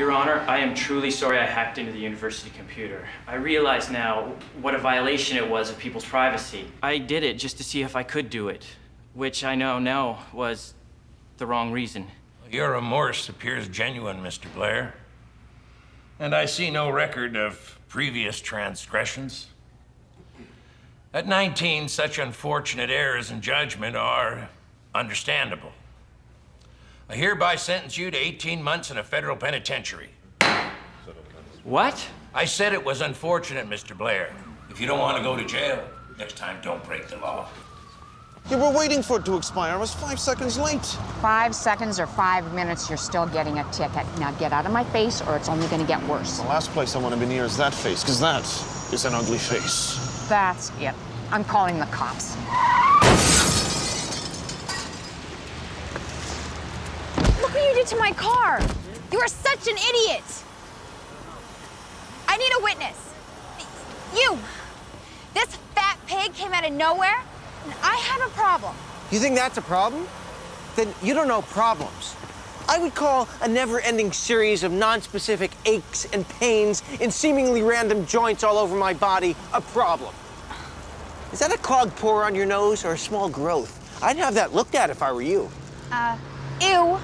Your Honor, I am truly sorry I hacked into the university computer. I realize now what a violation it was of people's privacy. I did it just to see if I could do it, which I know now was the wrong reason. Your remorse appears genuine, Mr. Blair. And I see no record of previous transgressions. At 19, such unfortunate errors in judgment are understandable. I hereby sentence you to 18 months in a federal penitentiary. What? I said it was unfortunate, Mr. Blair. If you don't want to go to jail, next time don't break the law. You were waiting for it to expire. I was 5 seconds late. 5 seconds or 5 minutes, you're still getting a ticket. Now get out of my face or it's only gonna get worse. The last place I want to be near is that face, because that is an ugly face. That's it. I'm calling the cops. Look what you did to my car. You are such an idiot. I need a witness. You. This fat pig came out of nowhere, and I have a problem. You think that's a problem? Then you don't know problems. I would call a never-ending series of non-specific aches and pains in seemingly random joints all over my body a problem. Is that a clogged pore on your nose or a small growth? I'd have that looked at if I were you. Ew.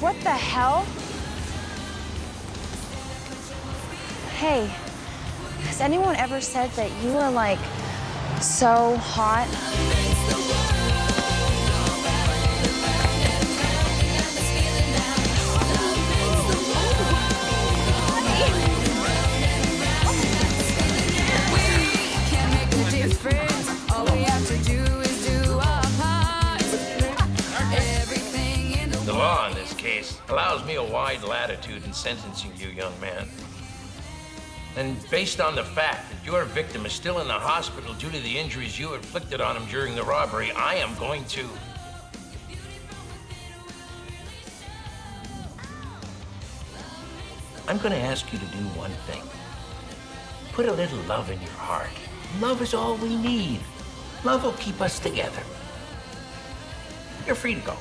What the hell? Hey, has anyone ever said that you are like so hot? The law in this case allows me a wide latitude in sentencing you, young man. And based on the fact that your victim is still in the hospital due to the injuries you inflicted on him during the robbery, I am going to... I'm going to ask you to do one thing. Put a little love in your heart. Love is all we need. Love will keep us together. You're free to go.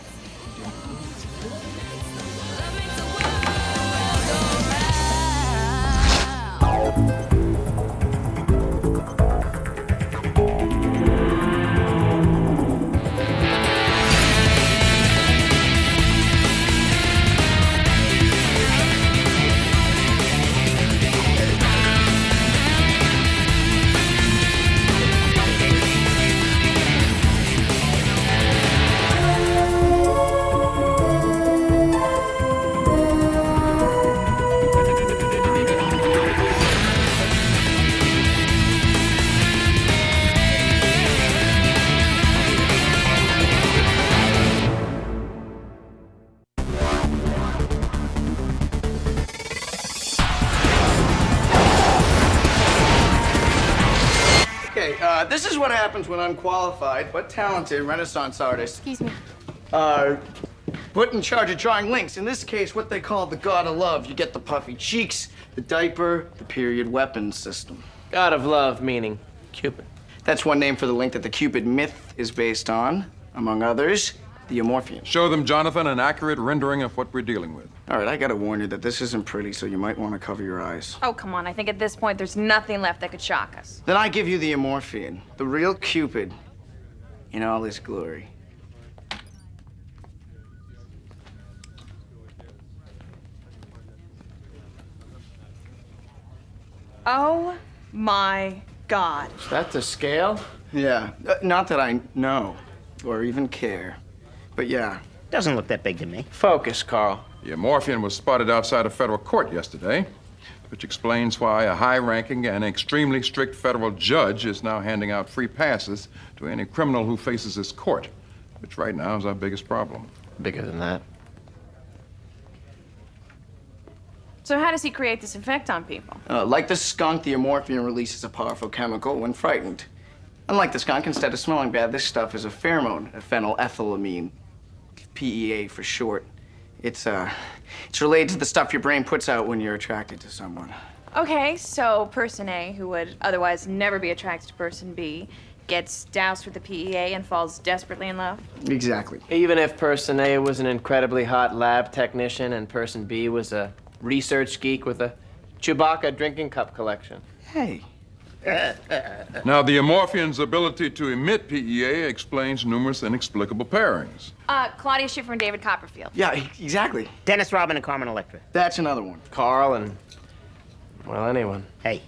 This is what happens when unqualified but talented Renaissance artists Excuse me. are put in charge of drawing links. In this case, what they call the god of love. You get the puffy cheeks, the diaper, the period weapon system. God of love, meaning Cupid. That's one name for the link that the Cupid myth is based on, among others, the amorphian. Show them, Jonathan, an accurate rendering of what we're dealing with. All right, I gotta warn you that this isn't pretty, so you might want to cover your eyes. Oh, come on. I think at this point there's nothing left that could shock us. Then I give you the amorphian, the real Cupid, in all his glory. Oh my God. Is that the scale? Yeah, not that I know or even care, but yeah. Doesn't look that big to me. Focus, Carl. The amorphian was spotted outside a federal court yesterday, which explains why a high-ranking and extremely strict federal judge is now handing out free passes to any criminal who faces his court, which right now is our biggest problem. Bigger than that. So how does he create this effect on people? Like the skunk, the amorphian releases a powerful chemical when frightened. Unlike the skunk, instead of smelling bad, this stuff is a pheromone, a phenylethylamine, PEA for short. It's related to the stuff your brain puts out when you're attracted to someone. Okay, so person A, who would otherwise never be attracted to person B, gets doused with the PEA and falls desperately in love? Exactly. Even if person A was an incredibly hot lab technician and person B was a research geek with a Chewbacca drinking cup collection. Hey. Now, the amorphian's ability to emit PEA explains numerous inexplicable pairings. Claudia Schiffer and David Copperfield. Yeah, exactly. Dennis Robin and Carmen Electra. That's another one. Carl and, well, anyone. Hey,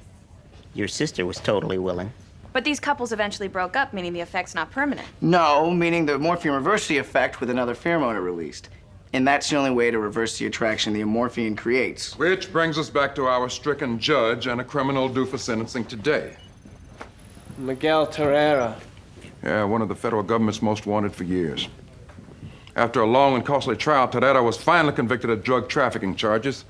your sister was totally willing. But these couples eventually broke up, meaning the effect's not permanent. No, meaning the morphine reversed the effect with another pheromone it released. And that's the only way to reverse the attraction the amorphian creates. Which brings us back to our stricken judge and a criminal due for sentencing today. Miguel Torreira. Yeah, one of the federal government's most wanted for years. After a long and costly trial, Torreira was finally convicted of drug trafficking charges,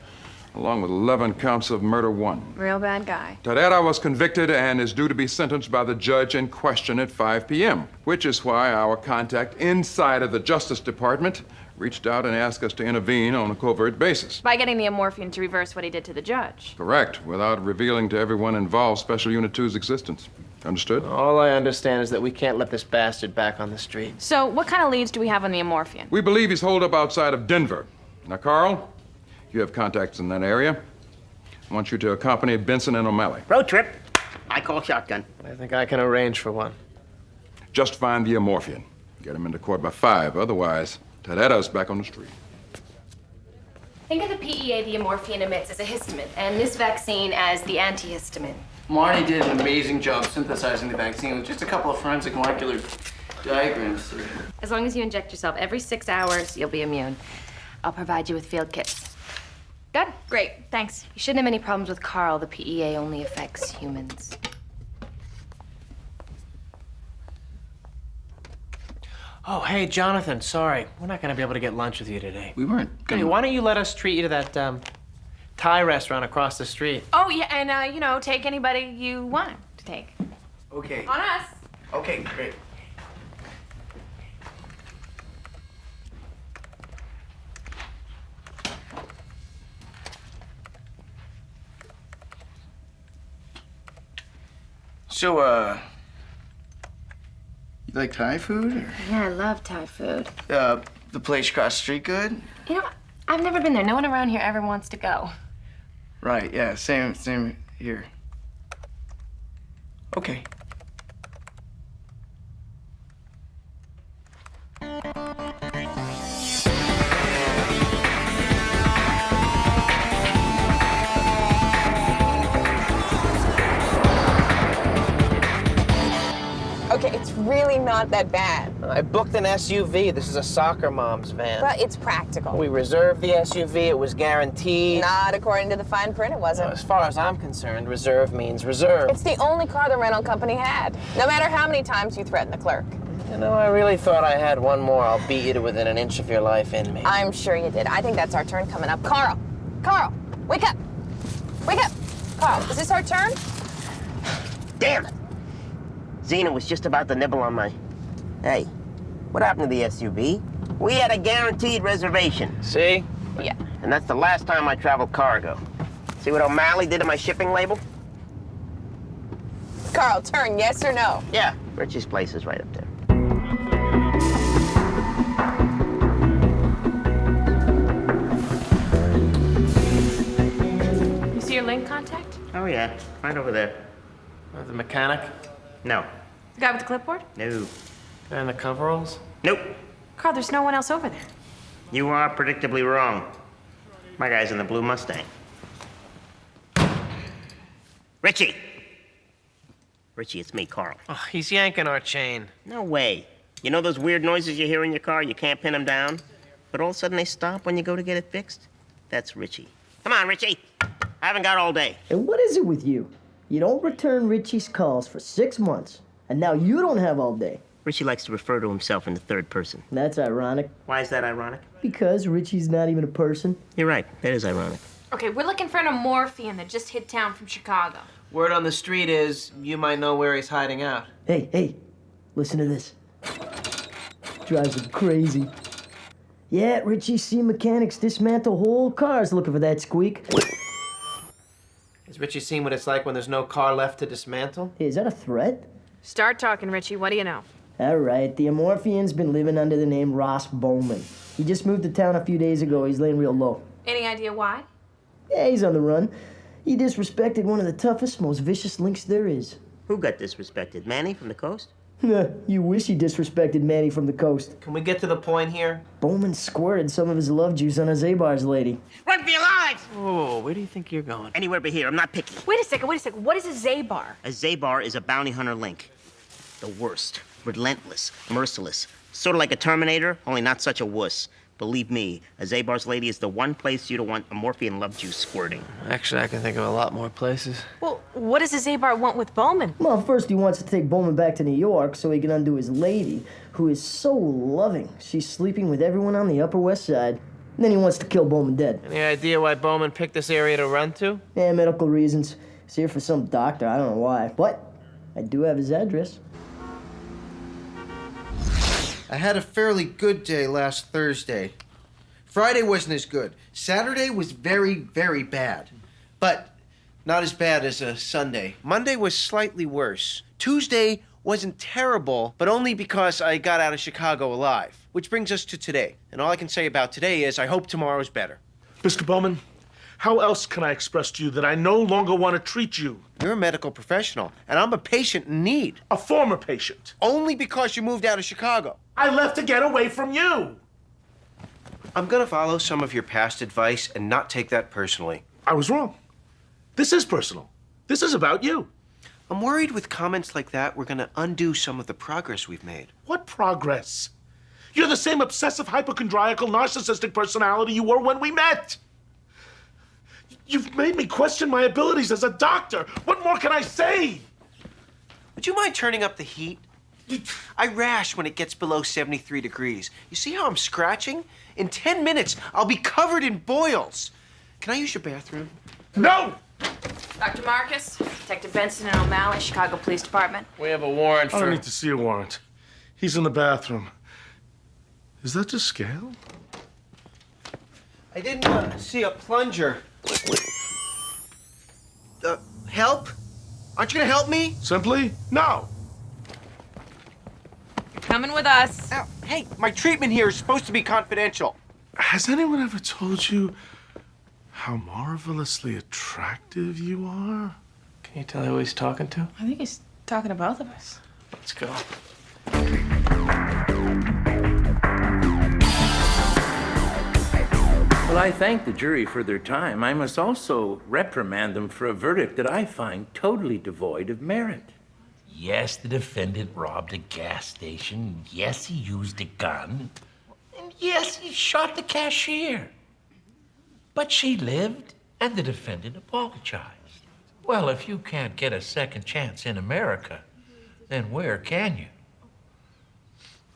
along with 11 counts of murder one. Real bad guy. Torreira was convicted and is due to be sentenced by the judge in question at 5 p.m., which is why our contact inside of the Justice Department reached out and asked us to intervene on a covert basis. By getting the amorphian to reverse what he did to the judge. Correct, without revealing to everyone involved Special Unit 2's existence. Understood? All I understand is that we can't let this bastard back on the street. So what kind of leads do we have on the amorphian? We believe he's holed up outside of Denver. Now, Carl, you have contacts in that area. I want you to accompany Benson and O'Malley. Road trip. I call shotgun. I think I can arrange for one. Just find the amorphian. Get him into court by 5. Otherwise, Torreira's back on the street. Think of the PEA the amorphian emits as a histamine, and this vaccine as the antihistamine. Marty did an amazing job synthesizing the vaccine with just a couple of forensic molecular diagrams. As long as you inject yourself every 6 hours, you'll be immune. I'll provide you with field kits. Good? Great, thanks. You shouldn't have any problems with Carl. The PEA only affects humans. Oh, hey, Jonathan, sorry. We're not gonna be able to get lunch with you today. We weren't Hey, why don't you let us treat you to that, Thai restaurant across the street? Oh, yeah, and, you know, take anybody you want to take. Okay. On us. Okay, great. So, you like Thai food? Or? Yeah, I love Thai food. The place across the street good? You know, I've never been there. No one around here ever wants to go. Right, yeah, same here. Okay. Okay, it's really not that bad. I booked an SUV. This is a soccer mom's van. But it's practical. We reserved the SUV. It was guaranteed. Not according to the fine print, it wasn't. As far as I'm concerned, reserve means reserve. It's the only car the rental company had. No matter how many times you threaten the clerk. You know, I really thought I had one more. I'll beat you to within an inch of your life in me. I'm sure you did. I think that's our turn coming up. Carl! Carl! Wake up! Wake up! Carl, is this our turn? Damn it. Zena was just about to nibble on my... Hey, what happened to the SUV? We had a guaranteed reservation. See? Yeah. And that's the last time I traveled cargo. See what O'Malley did to my shipping label? Carl, turn, yes or no? Yeah, Richie's place is right up there. You see your link contact? Oh, yeah, right over there. The mechanic? No. The guy with the clipboard? No. Guy in the coveralls? Nope. Carl, there's no one else over there. You are predictably wrong. My guy's in the blue Mustang. Richie! Richie, it's me, Carl. Oh, he's yanking our chain. No way. You know those weird noises you hear in your car? You can't pin them down, but all of a sudden they stop when you go to get it fixed? That's Richie. Come on, Richie. I haven't got all day. And what is it with you? You don't return Richie's calls for 6 months, and now you don't have all day. Richie likes to refer to himself in the third person. That's ironic. Why is that ironic? Because Richie's not even a person. You're right. That is ironic. Okay, we're looking for an amorphian that just hit town from Chicago. Word on the street is you might know where he's hiding out. Hey, listen to this. Drives him crazy. Yeah, Richie's seen mechanics dismantle whole cars looking for that squeak. Has Richie seen what it's like when there's no car left to dismantle? Hey, is that a threat? Start talking, Richie. What do you know? All right, the amorphian's been living under the name Ross Bowman. He just moved to town a few days ago. He's laying real low. Any idea why? Yeah, he's on the run. He disrespected one of the toughest, most vicious links there is. Who got disrespected? Manny from the coast? You wish he disrespected Manny from the coast. Can we get to the point here? Bowman squirted some of his love juice on a Zabar's lady. Run for your lives! Whoa, where do you think you're going? Anywhere but here. I'm not picky. Wait a second. What is a Zabar? A Zabar is a bounty hunter link. The worst. Relentless. Merciless. Sort of like a Terminator, only not such a wuss. Believe me, a Zabar's lady is the one place you don't want amorphian love juice squirting. Actually, I can think of a lot more places. Well, what does a Zabar want with Bowman? Well, first he wants to take Bowman back to New York so he can undo his lady, who is so loving. She's sleeping with everyone on the Upper West Side. And then he wants to kill Bowman dead. Any idea why Bowman picked this area to run to? Yeah, medical reasons. He's here for some doctor, I don't know why. But I do have his address. I had a fairly good day last Thursday. Friday wasn't as good. Saturday was very, very bad. But not as bad as a Sunday. Monday was slightly worse. Tuesday wasn't terrible, but only because I got out of Chicago alive. Which brings us to today. And all I can say about today is I hope tomorrow's better. Mr. Bowman, how else can I express to you that I no longer want to treat you? You're a medical professional, and I'm a patient in need. A former patient. Only because you moved out of Chicago. I left to get away from you. I'm gonna follow some of your past advice and not take that personally. I was wrong. This is personal. This is about you. I'm worried with comments like that, we're gonna undo some of the progress we've made. What progress? You're the same obsessive, hypochondriacal, narcissistic personality you were when we met. You've made me question my abilities as a doctor. What more can I say? Would you mind turning up the heat? I rash when it gets below 73 degrees. You see how I'm scratching? In 10 minutes, I'll be covered in boils. Can I use your bathroom? No! Dr. Marcus, Detective Benson and O'Malley, Chicago Police Department. We have a warrant I for... don't need to see a warrant. He's in the bathroom. Is that to scale? I didn't see a plunger. Help? Aren't you gonna help me? Simply, no. You're coming with us. Ow, hey, my treatment here is supposed to be confidential. Has anyone ever told you how marvelously attractive you are? Can you tell who he's talking to? I think he's talking to both of us. Let's go. Well, I thank the jury for their time. I must also reprimand them for a verdict that I find totally devoid of merit. Yes, the defendant robbed a gas station. Yes, he used a gun. And yes, he shot the cashier. But she lived, and the defendant apologized. Well, if you can't get a second chance in America, then where can you?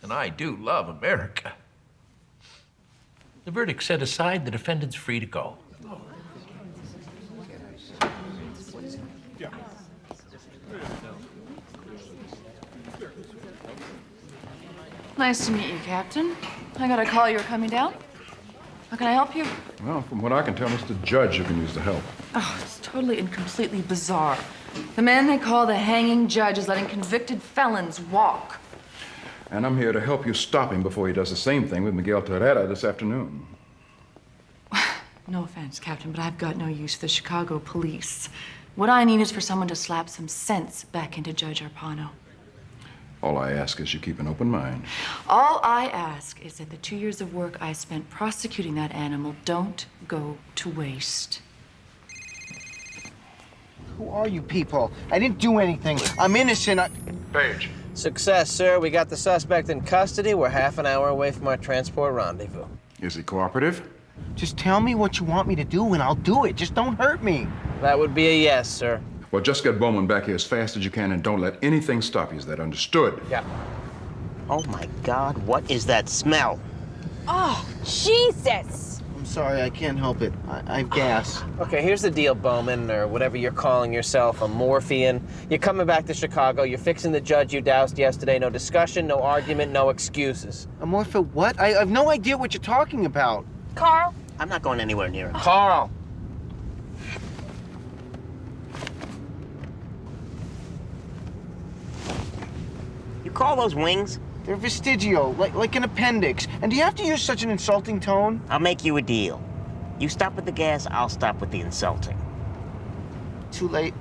And I do love America. The verdict set aside, the defendant's free to go. Nice to meet you, Captain. I got a call you were coming down. How can I help you? Well, from what I can tell, Mr. Judge, you can use the help. Oh, it's totally and completely bizarre. The man they call the hanging judge is letting convicted felons walk. And I'm here to help you stop him before he does the same thing with Miguel Terrera this afternoon. No offense, Captain, but I've got no use for the Chicago police. What I need is for someone to slap some sense back into Judge Arpano. All I ask is you keep an open mind. All I ask is that the 2 years of work I spent prosecuting that animal don't go to waste. Who are you people? I didn't do anything. I'm innocent. Page. Success, sir. We got the suspect in custody. We're half an hour away from our transport rendezvous. Is he cooperative? Just tell me what you want me to do and I'll do it. Just don't hurt me. That would be a yes, sir. Well, just get Bowman back here as fast as you can and don't let anything stop you. Is that understood? Yeah. Oh my God, what is that smell? Oh, Jesus! I'm sorry, I can't help it. I have gas. Okay, here's the deal, Bowman, or whatever you're calling yourself, amorphian. You're coming back to Chicago. You're fixing the judge you doused yesterday. No discussion, no argument, no excuses. Amorpha what? I have no idea what you're talking about. Carl? I'm not going anywhere near it. Carl! You call those wings? They're vestigial, like an appendix. And do you have to use such an insulting tone? I'll make you a deal. You stop with the gas, I'll stop with the insulting. Too late.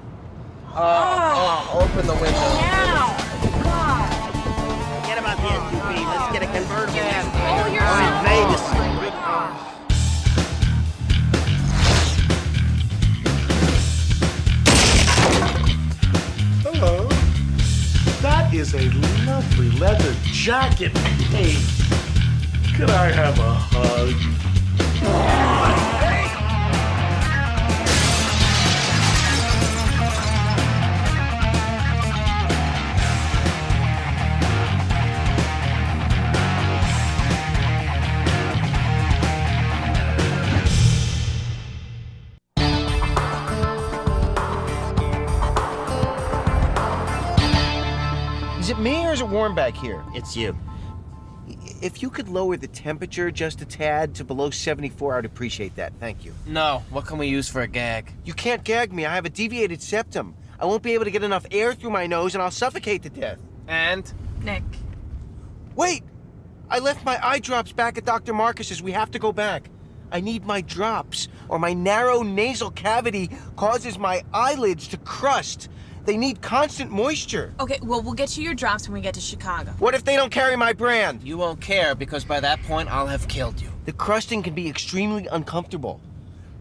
Open the window. Now! God! Forget about the SUV. Let's get a convertible. Oh, you're so... Vegas. Hello. That is a lovely leather jacket. Hey, could I have a hug? Is it me or is it warm back here? It's you. If you could lower the temperature just a tad to below 74, I'd appreciate that. Thank you. No. What can we use for a gag? You can't gag me. I have a deviated septum. I won't be able to get enough air through my nose and I'll suffocate to death. And? Nick. Wait! I left my eye drops back at Dr. Marcus's. We have to go back. I need my drops, or my narrow nasal cavity causes my eyelids to crust. They need constant moisture. Okay, well, we'll get you your drops when we get to Chicago. What if they don't carry my brand? You won't care, because by that point, I'll have killed you. The crusting can be extremely uncomfortable.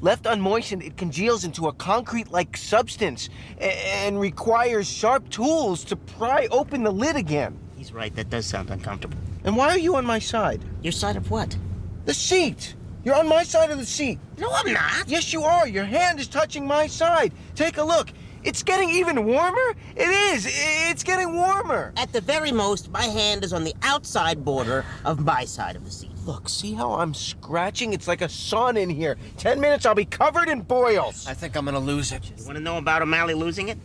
Left unmoistened, it congeals into a concrete-like substance and requires sharp tools to pry open the lid again. He's right, that does sound uncomfortable. And why are you on my side? Your side of what? The seat. You're on my side of the seat. No, I'm not. Yes, you are. Your hand is touching my side. Take a look. It's getting even warmer? It is. It's getting warmer. At the very most, my hand is on the outside border of my side of the seat. Look, see how I'm scratching? It's like a sauna in here. 10 minutes, I'll be covered in boils. I think I'm gonna lose it. You want to know about O'Malley losing it?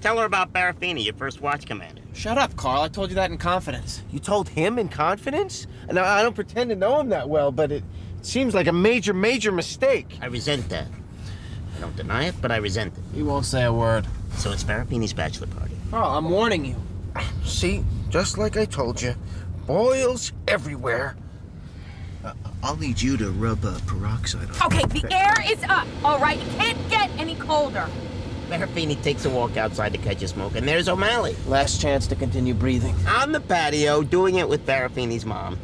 Tell her about Barafini, your first watch commander. Shut up, Carl. I told you that in confidence. You told him in confidence? And I don't pretend to know him that well, but it seems like a major, major mistake. I resent that. I don't deny it, but I resent it. He won't say a word. So it's Barafini's bachelor party. Carl, I'm warning you. See? Just like I told you. Boils everywhere. I'll need you to rub peroxide on. Okay, the air is up, all right? It can't get any colder. Barafini takes a walk outside to catch a smoke, and there's O'Malley. Last chance to continue breathing. On the patio, doing it with Barafini's mom.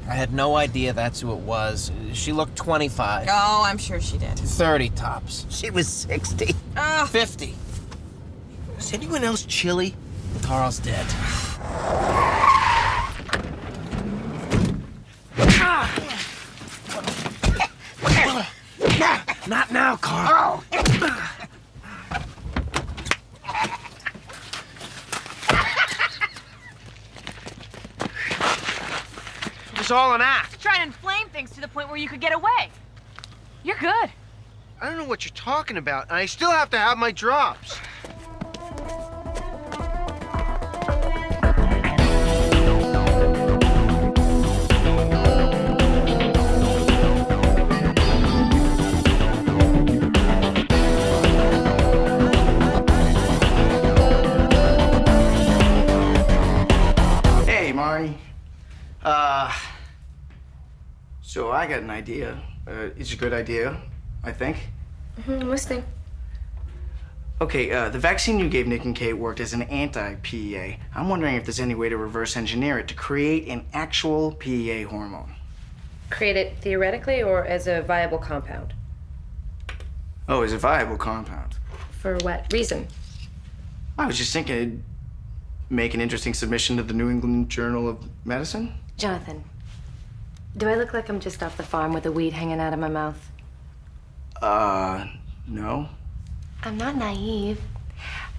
I had no idea that's who it was. She looked 25. Oh, I'm sure she did. 30 tops. She was 60. 50. Is anyone else chilly? Carl's dead. Not now, Carl. It was all an act. Try to inflame things to the point where you could get away. You're good. I don't know what you're talking about, and I still have to have my drops. Hey, Mari. So I got an idea. It's a good idea, I think. I'm listening. Okay, the vaccine you gave Nick and Kate worked as an anti-PEA. I'm wondering if there's any way to reverse engineer it to create an actual PEA hormone. Create it theoretically or as a viable compound? Oh, as a viable compound. For what reason? I was just thinking it'd make an interesting submission to the New England Journal of Medicine. Jonathan, do I look like I'm just off the farm with a weed hanging out of my mouth? No. I'm not naive.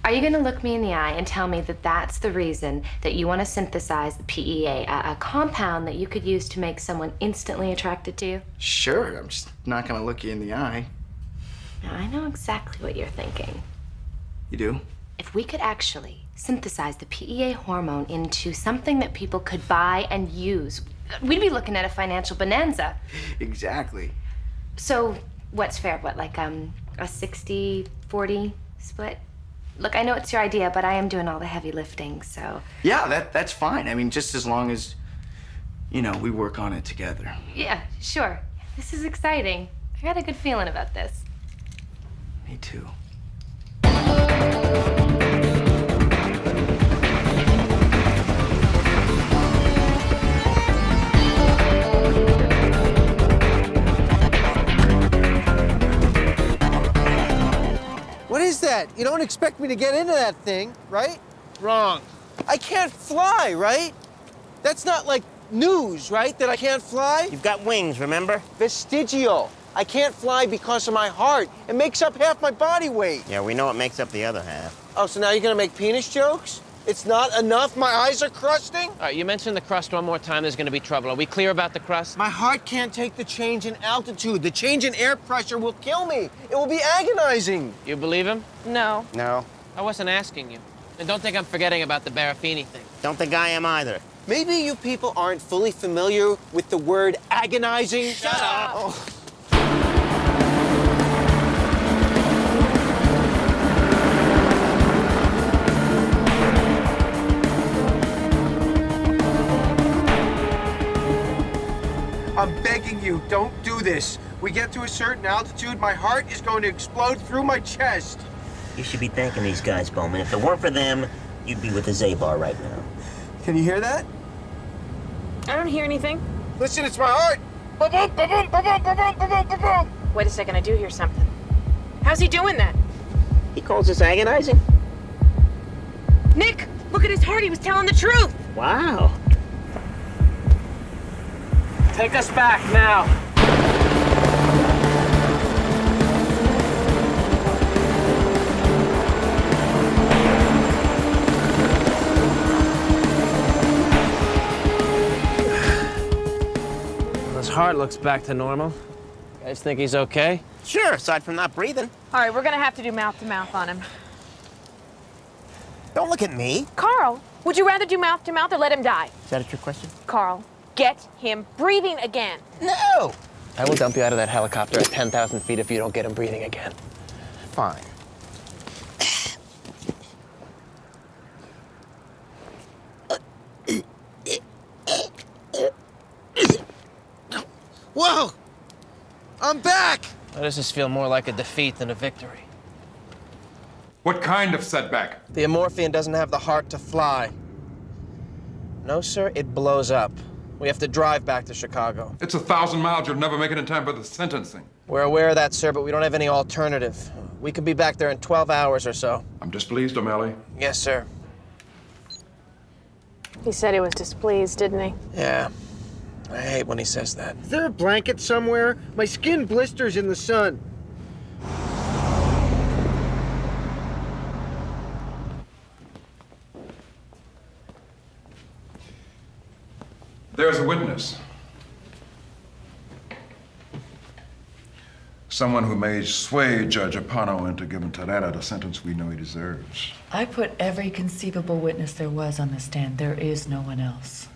Are you gonna look me in the eye and tell me that that's the reason that you want to synthesize the PEA, a compound that you could use to make someone instantly attracted to you? Sure, I'm just not gonna look you in the eye. Now, I know exactly what you're thinking. You do? If we could actually synthesize the PEA hormone into something that people could buy and use, we'd be looking at a financial bonanza. Exactly. So what's fair? What, like a 60-40 split? Look, I know it's your idea, but I am doing all the heavy lifting, so... Yeah, that's fine. I mean, just as long as, you know, we work on it together. Yeah, sure. This is exciting. I got a good feeling about this. Me too. What is that? You don't expect me to get into that thing, right? Wrong. I can't fly, right? That's not like news, right? That I can't fly? You've got wings, remember? Vestigial. I can't fly because of my heart. It makes up half my body weight. Yeah, we know it makes up the other half. Oh, so now you're gonna make penis jokes? It's not enough? My eyes are crusting? All right, you mentioned the crust one more time, there's gonna be trouble. Are we clear about the crust? My heart can't take the change in altitude. The change in air pressure will kill me. It will be agonizing. You believe him? No. No. I wasn't asking you. And don't think I'm forgetting about the Barafini thing. Don't think I am either. Maybe you people aren't fully familiar with the word agonizing. Shut up! Oh. I'm begging you, don't do this. We get to a certain altitude, my heart is going to explode through my chest. You should be thanking these guys, Bowman. If it weren't for them, you'd be with the Zabar right now. Can you hear that? I don't hear anything. Listen, it's my heart. Ba-boom, ba-boom, ba-boom, ba-boom, ba-boom, ba-boom. Wait a second, I do hear something. How's he doing that? He calls this agonizing? Nick, look at his heart. He was telling the truth. Wow. Take us back now. His heart looks back to normal. You guys think he's okay? Sure, aside from not breathing. All right, we're gonna have to do mouth-to-mouth on him. Don't look at me. Carl, would you rather do mouth-to-mouth or let him die? Is that a trick question? Carl, get him breathing again. No! I will dump you out of that helicopter at 10,000 feet if you don't get him breathing again. Fine. Whoa! I'm back! Why does this feel more like a defeat than a victory? What kind of setback? The amorphian doesn't have the heart to fly. No, sir, it blows up. We have to drive back to Chicago. It's 1,000 miles. You'll never make it in time for the sentencing. We're aware of that, sir, but we don't have any alternative. We could be back there in 12 hours or so. I'm displeased, O'Malley. Yes, sir. He said he was displeased, didn't he? Yeah. I hate when he says that. Is there a blanket somewhere? My skin blisters in the sun. There's a witness. Someone who may sway Judge Apano into giving Terrera the sentence we know he deserves. I put every conceivable witness there was on the stand. There is no one else.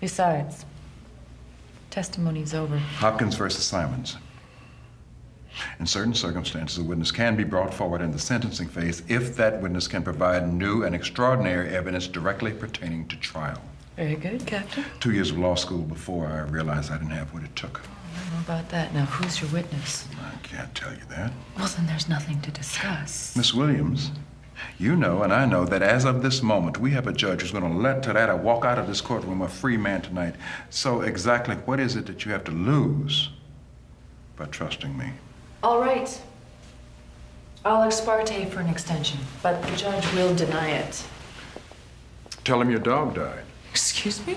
Besides, testimony's over. Hopkins versus Simons. In certain circumstances, a witness can be brought forward in the sentencing phase if that witness can provide new and extraordinary evidence directly pertaining to trial. Very good, Captain. 2 years of law school before I realized I didn't have what it took. I don't know about that. Now, who's your witness? I can't tell you that. Well, then there's nothing to discuss. Miss Williams, you know and I know that as of this moment, we have a judge who's going to let Terrera walk out of this courtroom a free man tonight. So exactly what is it that you have to lose by trusting me? All right. I'll ex parte for an extension, but the judge will deny it. Tell him your dog died. Excuse me?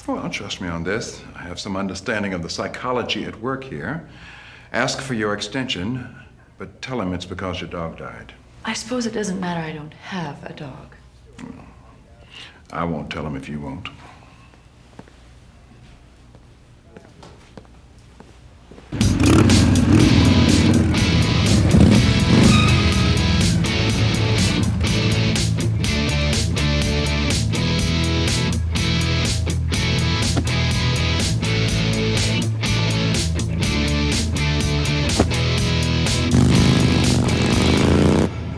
Well, trust me on this. I have some understanding of the psychology at work here. Ask for your extension, but tell him it's because your dog died. I suppose it doesn't matter I don't have a dog. I won't tell him if you won't.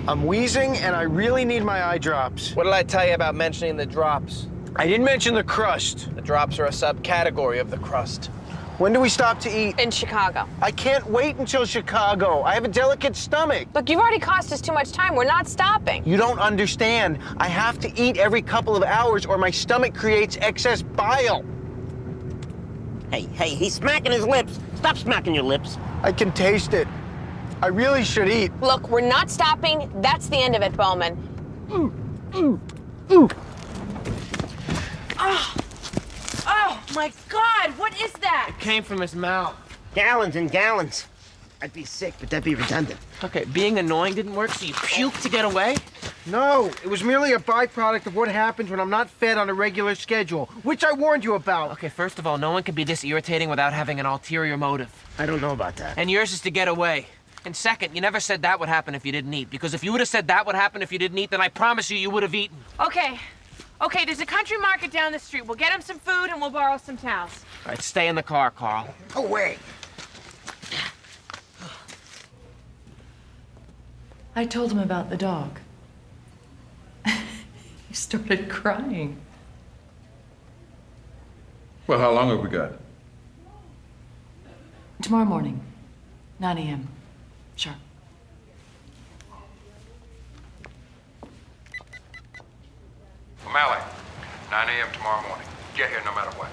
I'm wheezing and I really need my eye drops. What did I tell you about mentioning the drops? I didn't mention the crust. The drops are a subcategory of the crust. When do we stop to eat? In Chicago. I can't wait until Chicago. I have a delicate stomach. Look, you've already cost us too much time. We're not stopping. You don't understand. I have to eat every couple of hours or my stomach creates excess bile. Hey, he's smacking his lips. Stop smacking your lips. I can taste it. I really should eat. Look, we're not stopping. That's the end of it, Bowman. Oh, my God, what is that? It came from his mouth. Gallons and gallons. I'd be sick, but that'd be redundant. Okay, being annoying didn't work, so you puked to get away? No, it was merely a byproduct of what happens when I'm not fed on a regular schedule, which I warned you about. Okay, first of all, no one can be this irritating without having an ulterior motive. I don't know about that. And yours is to get away. And second, you never said that would happen if you didn't eat. Because if you would have said that would happen if you didn't eat, then I promise you would have eaten. Okay, there's a country market down the street. We'll get him some food and we'll borrow some towels. All right, stay in the car, Carl. Away. I told him about the dog. He started crying. Well, how long have we got? Tomorrow morning, 9 a.m. Sure. O'Malley, 9 a.m. tomorrow morning. Get here no matter what.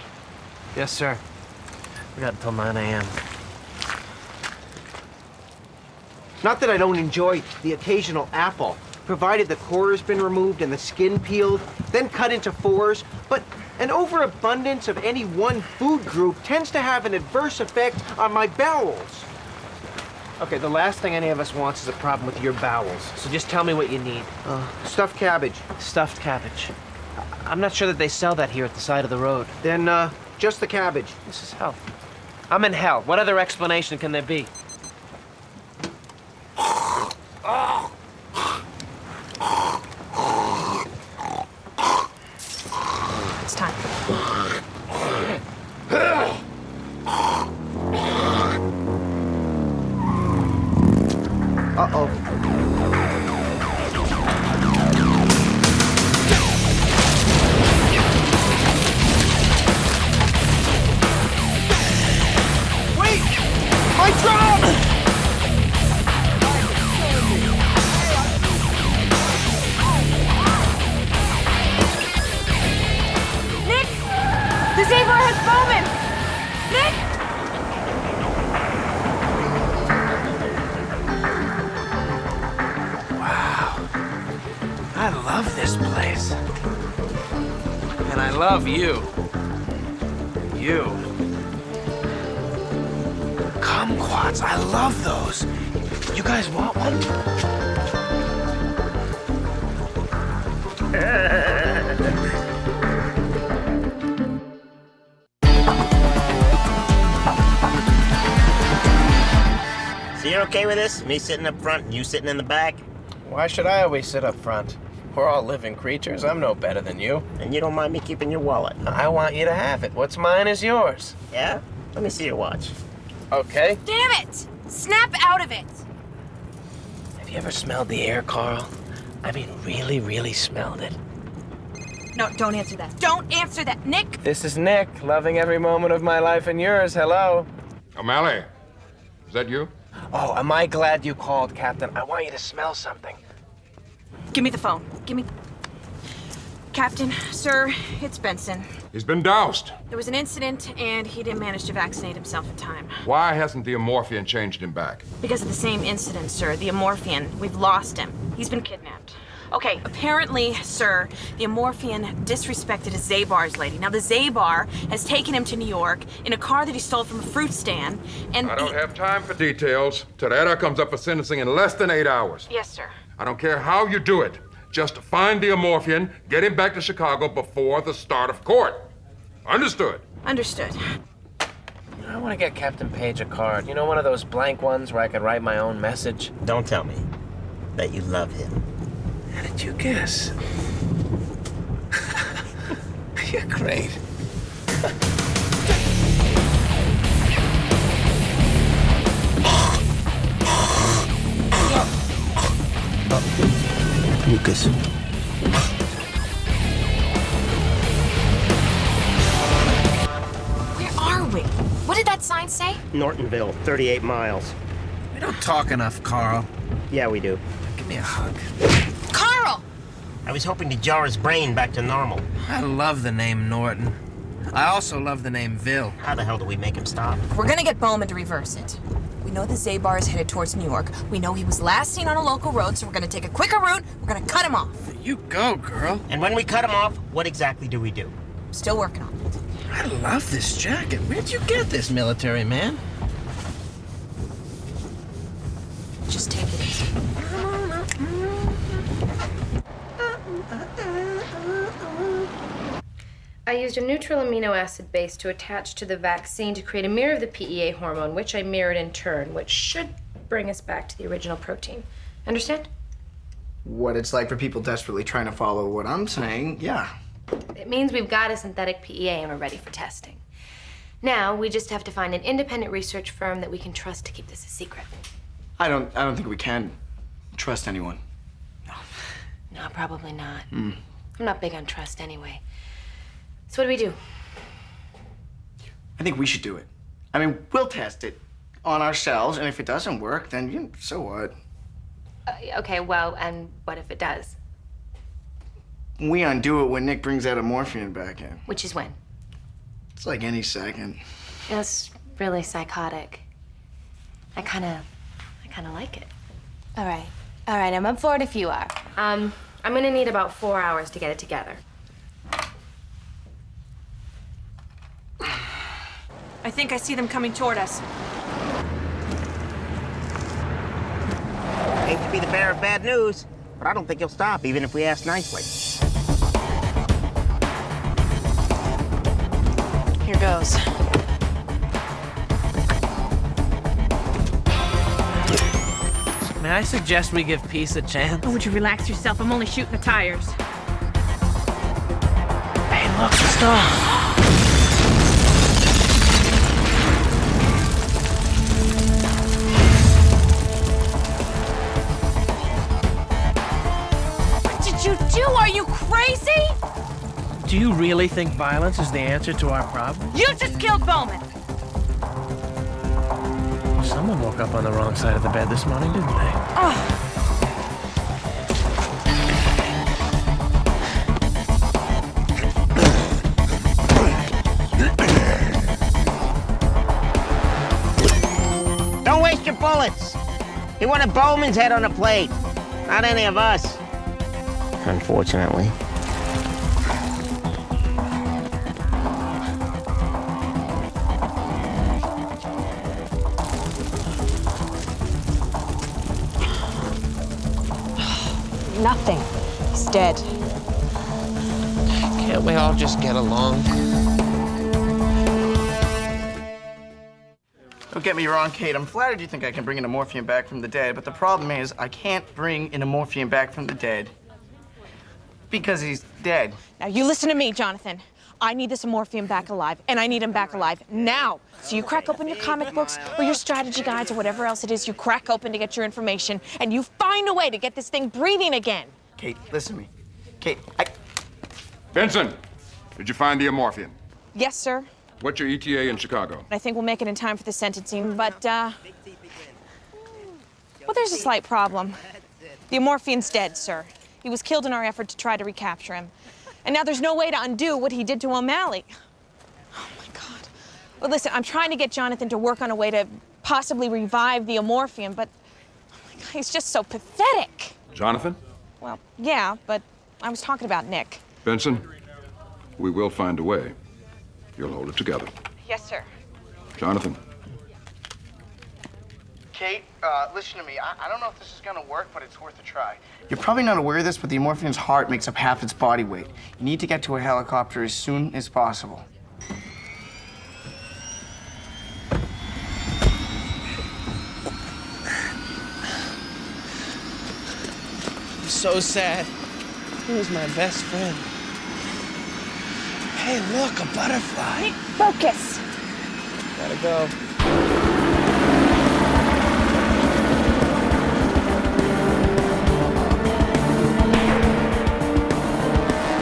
Yes, sir. We got until 9 a.m. Not that I don't enjoy the occasional apple, provided the core has been removed and the skin peeled, then cut into fours, but an overabundance of any one food group tends to have an adverse effect on my bowels. Okay, the last thing any of us wants is a problem with your bowels. So just tell me what you need. Stuffed cabbage. Stuffed cabbage. I'm not sure that they sell that here at the side of the road. Then, just the cabbage. This is hell. I'm in hell. What other explanation can there be? It's time. Uh-oh. Wait! My drum! Nick! The Zabar has Bowman! Nick! I love this place. And I love you. You. Kumquats, I love those. You guys want one? So you're okay with this? Me sitting up front and you sitting in the back? Why should I always sit up front? We're all living creatures. I'm no better than you. And you don't mind me keeping your wallet? I want you to have it. What's mine is yours. Yeah? Let me see your watch. Okay. Damn it! Snap out of it! Have you ever smelled the air, Carl? I mean, really, really smelled it. No, don't answer that. Don't answer that. Nick! This is Nick, loving every moment of my life and yours. Hello. O'Malley, is that you? Oh, am I glad you called, Captain. I want you to smell something. Give me the phone. Give me... Captain, sir, it's Benson. He's been doused. There was an incident, and he didn't manage to vaccinate himself in time. Why hasn't the amorphian changed him back? Because of the same incident, sir. The amorphian. We've lost him. He's been kidnapped. Okay, apparently, sir, the amorphian disrespected a Zabar's lady. Now, the Zabar has taken him to New York in a car that he stole from a fruit stand, and I don't have time for details. Terera comes up for sentencing in less than 8 hours. Yes, sir. I don't care how you do it. Just find the amorphian, get him back to Chicago before the start of court. Understood? Understood. I want to get Captain Page a card. You know, one of those blank ones where I could write my own message? Don't tell me that you love him. How did you guess? You're great. Lucas. Where are we? What did that sign say? Nortonville, 38 miles. We don't talk enough, Carl. Yeah, we do. Give me a hug. Carl! I was hoping to jar his brain back to normal. I love the name Norton. I also love the name Vil. How the hell do we make him stop? We're gonna get Bowman to reverse it. We know the Zabar is headed towards New York. We know he was last seen on a local road, so we're gonna take a quicker route. We're gonna cut him off. You go, girl. And when we cut him off, what exactly do we do? Still working on it. I love this jacket. Where'd you get this, military man? Just take it easy. I used a neutral amino acid base to attach to the vaccine to create a mirror of the PEA hormone, which I mirrored in turn, which should bring us back to the original protein. Understand? What it's like for people desperately trying to follow what I'm saying, yeah. It means we've got a synthetic PEA and we're ready for testing. Now, we just have to find an independent research firm that we can trust to keep this a secret. I don't think we can trust anyone. No, probably not. I'm not big on trust anyway. So what do we do? I think we should do it. I mean, we'll test it on ourselves, and if it doesn't work, then so what? Okay, well, and what if it does? We undo it when Nick brings that amorphian back in. Which is when? It's like any second. That's really psychotic. I kind of like it. All right, I'm up for it if you are. I'm gonna need about 4 hours to get it together. I think I see them coming toward us. Hate to be the bearer of bad news, but I don't think he'll stop, even if we ask nicely. Here goes. May I suggest we give peace a chance? Oh, would you relax yourself? I'm only shooting the tires. Hey, look, stop. Are you crazy? Do you really think violence is the answer to our problem? You just killed Bowman. Someone woke up on the wrong side of the bed this morning, didn't they? Oh. Don't waste your bullets. He wanted Bowman's head on the plate, not any of us. Unfortunately. Nothing. He's dead. Can't we all just get along? Don't get me wrong, Kate. I'm flattered you think I can bring an amorphian back from the dead, but the problem is I can't bring an amorphian back from the dead because he's dead. Now you listen to me, Jonathan. I need this amorphian back alive, and I need him back alive now. So you crack open your comic books or your strategy guides or whatever else it is you crack open to get your information, and you find a way to get this thing breathing again. Kate, listen to me. Kate, Benson, did you find the amorphian? Yes, sir. What's your ETA in Chicago? I think we'll make it in time for the sentencing, but, well, there's a slight problem. The amorphian's dead, sir. He was killed in our effort to try to recapture him. And now there's no way to undo what he did to O'Malley. Oh, my God. Well, listen, I'm trying to get Jonathan to work on a way to possibly revive the amorphian, but oh my God, he's just so pathetic. Jonathan? Well, yeah, but I was talking about Nick. Benson, we will find a way. You'll hold it together. Yes, sir. Jonathan, Kate, listen to me. I don't know if this is gonna work, but it's worth a try. You're probably not aware of this, but the amorphian's heart makes up half its body weight. You need to get to a helicopter as soon as possible. I'm so sad. He was my best friend. Hey, look, a butterfly. Focus. Gotta go.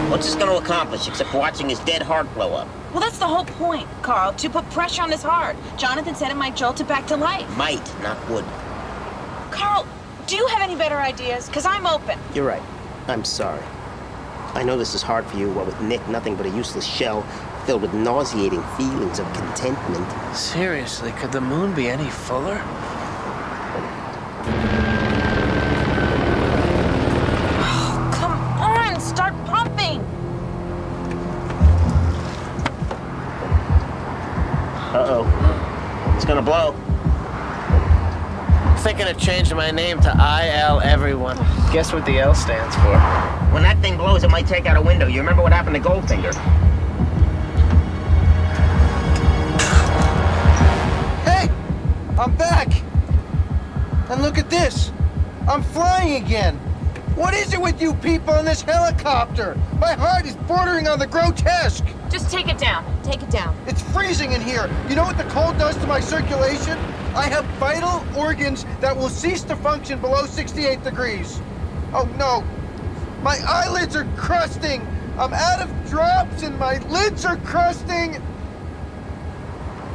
What's this gonna accomplish except watching his dead heart blow up? Well, that's the whole point, Carl, to put pressure on his heart. Jonathan said it might jolt it back to life. Might, not would. Carl, do you have any better ideas? Because I'm open. You're right. I'm sorry. I know this is hard for you, what with Nick nothing but a useless shell filled with nauseating feelings of contentment. Seriously, could the moon be any fuller? Come on, start pumping. Uh-oh. It's gonna blow. Thinking of changing my name to IL Everyone. Guess what the L stands for? When that thing blows, it might take out a window. You remember what happened to Goldfinger? Hey! I'm back! And look at this! I'm flying again! What is it with you people in this helicopter? My heart is bordering on the grotesque! Just take it down. Take it down. It's freezing in here. You know what the cold does to my circulation? I have vital organs that will cease to function below 68 degrees. Oh no, my eyelids are crusting. I'm out of drops and my lids are crusting.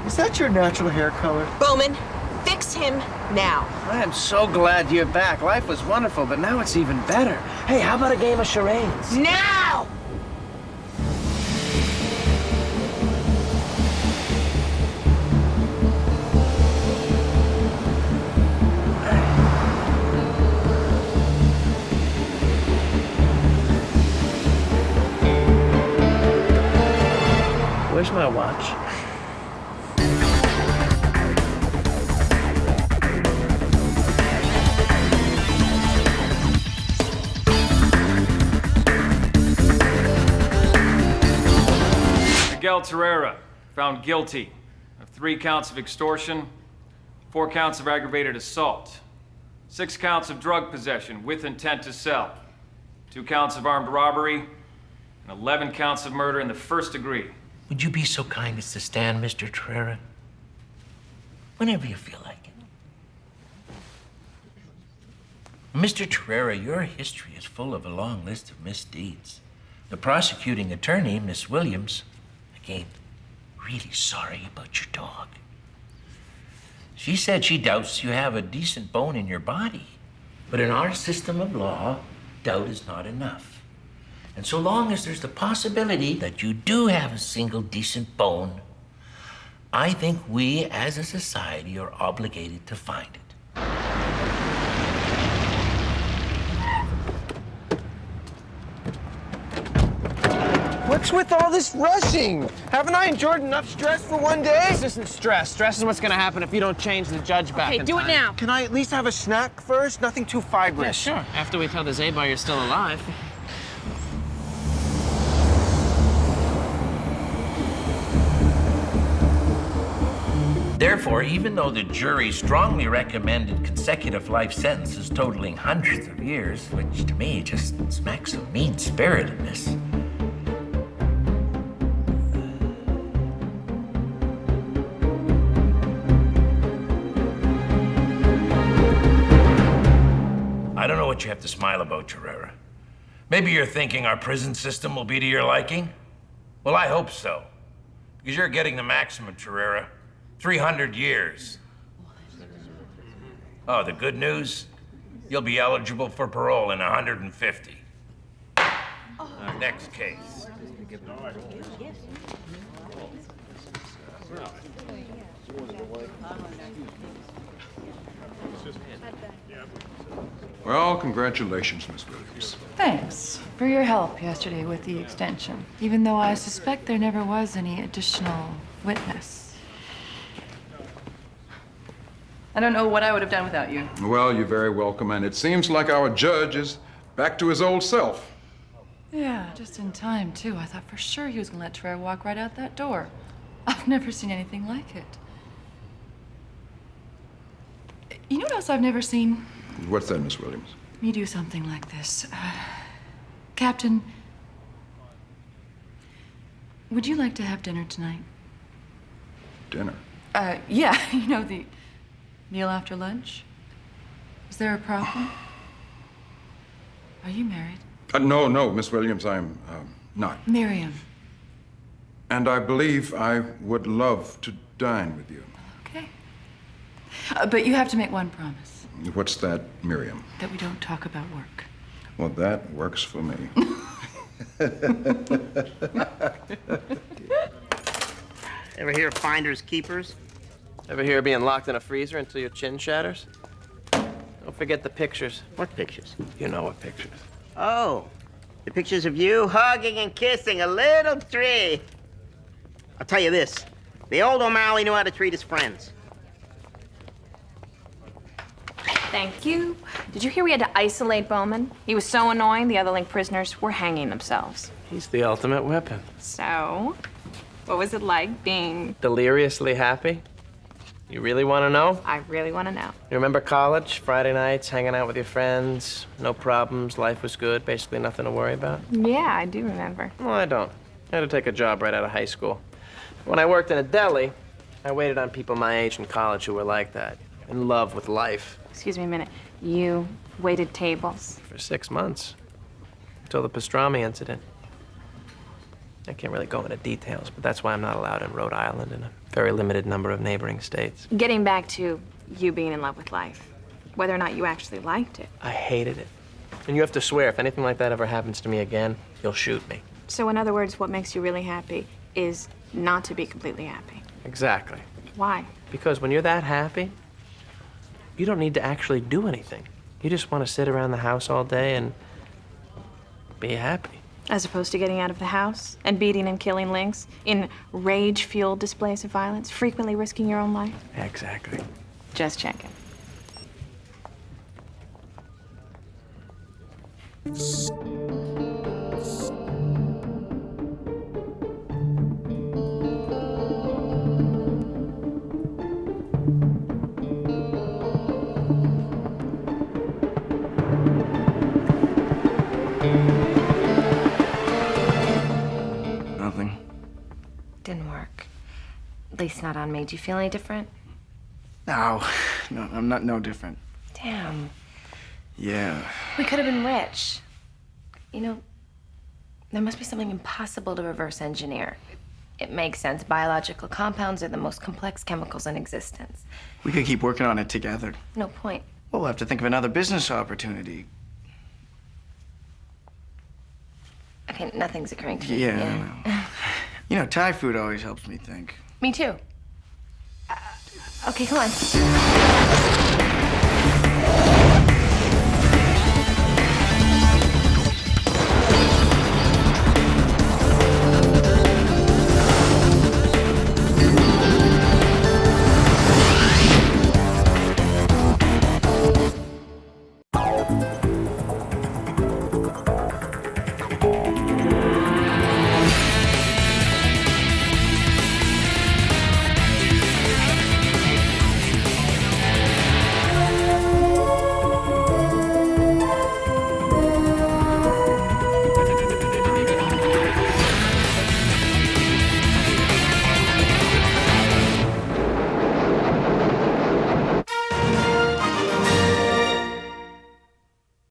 Is that your natural hair color? Bowman, fix him now. I am so glad you're back. Life was wonderful, but now it's even better. Hey, how about a game of charades? Now! Where's my watch? Miguel Terrera, found guilty of 3 counts of extortion, 4 counts of aggravated assault, 6 counts of drug possession with intent to sell, 2 counts of armed robbery, and 11 counts of murder in the first degree. Would you be so kind as to stand, Mr. Terrera? Whenever you feel like it. Mr. Terrera, your history is full of a long list of misdeeds. The prosecuting attorney, Miss Williams, again, really sorry about your dog. She said she doubts you have a decent bone in your body. But in our system of law, doubt is not enough. And so long as there's the possibility that you do have a single decent bone, I think we as a society are obligated to find it. What's with all this rushing? Haven't I endured enough stress for one day? This isn't stress. Stress is what's gonna happen if you don't change the judge back in time. Okay, do it now. Can I at least have a snack first? Nothing too fibrous. Yeah, sure. After we tell the Zabar you're still alive. Therefore, even though the jury strongly recommended consecutive life sentences totaling hundreds of years, which to me just smacks of mean-spiritedness, I don't know what you have to smile about, Terrera. Maybe you're thinking our prison system will be to your liking? Well, I hope so. Because you're getting the maximum, Terrera. 300 years. Oh, the good news? You'll be eligible for parole in 150. Next case. Well, congratulations, Miss Williams. Thanks for your help yesterday with the extension, even though I suspect there never was any additional witness. I don't know what I would have done without you. Well, you're very welcome, and it seems like our judge is back to his old self. Yeah, just in time, too. I thought for sure he was gonna let Trey walk right out that door. I've never seen anything like it. You know what else I've never seen? What's that, Miss Williams? Me do something like this. Captain, would you like to have dinner tonight? Dinner? Yeah, you know, the meal after lunch. Is there a problem? Are you married? No, Miss Williams, I'm not. Miriam. And I believe I would love to dine with you. Okay. But you have to make one promise. What's that, Miriam? That we don't talk about work. Well, that works for me. Ever hear of finders keepers? Ever hear of being locked in a freezer until your chin shatters? Don't forget the pictures. What pictures? You know what pictures. Oh, the pictures of you hugging and kissing a little tree. I'll tell you this, the old O'Malley knew how to treat his friends. Thank you. Did you hear we had to isolate Bowman? He was so annoying, the other Link prisoners were hanging themselves. He's the ultimate weapon. So, what was it like being... Deliriously happy? You really want to know? I really want to know. You remember college? Friday nights, hanging out with your friends, no problems, life was good, basically nothing to worry about? Yeah, I do remember. Well, I don't. I had to take a job right out of high school. When I worked in a deli, I waited on people my age in college who were like that, in love with life. Excuse me a minute. You waited tables? For 6 months, until the pastrami incident. I can't really go into details, but that's why I'm not allowed in Rhode Island and a very limited number of neighboring states. Getting back to you being in love with life, whether or not you actually liked it. I hated it. And you have to swear, if anything like that ever happens to me again, you'll shoot me. So in other words, what makes you really happy is not to be completely happy. Exactly. Why? Because when you're that happy, you don't need to actually do anything. You just want to sit around the house all day and be happy. As opposed to getting out of the house and beating and killing Lynx in rage-fueled displays of violence, frequently risking your own life? Exactly. Just checking. Nothing. Didn't work. At least not on me. Do you feel any different? No, I'm not no different. Damn. Yeah. We could have been rich. You know, there must be something impossible to reverse engineer. It makes sense. Biological compounds are the most complex chemicals in existence. We could keep working on it together. No point. Well, we'll have to think of another business opportunity. Okay, nothing's occurring to me. Yeah, I know. You know, Thai food always helps me think. Me too. Okay, come on.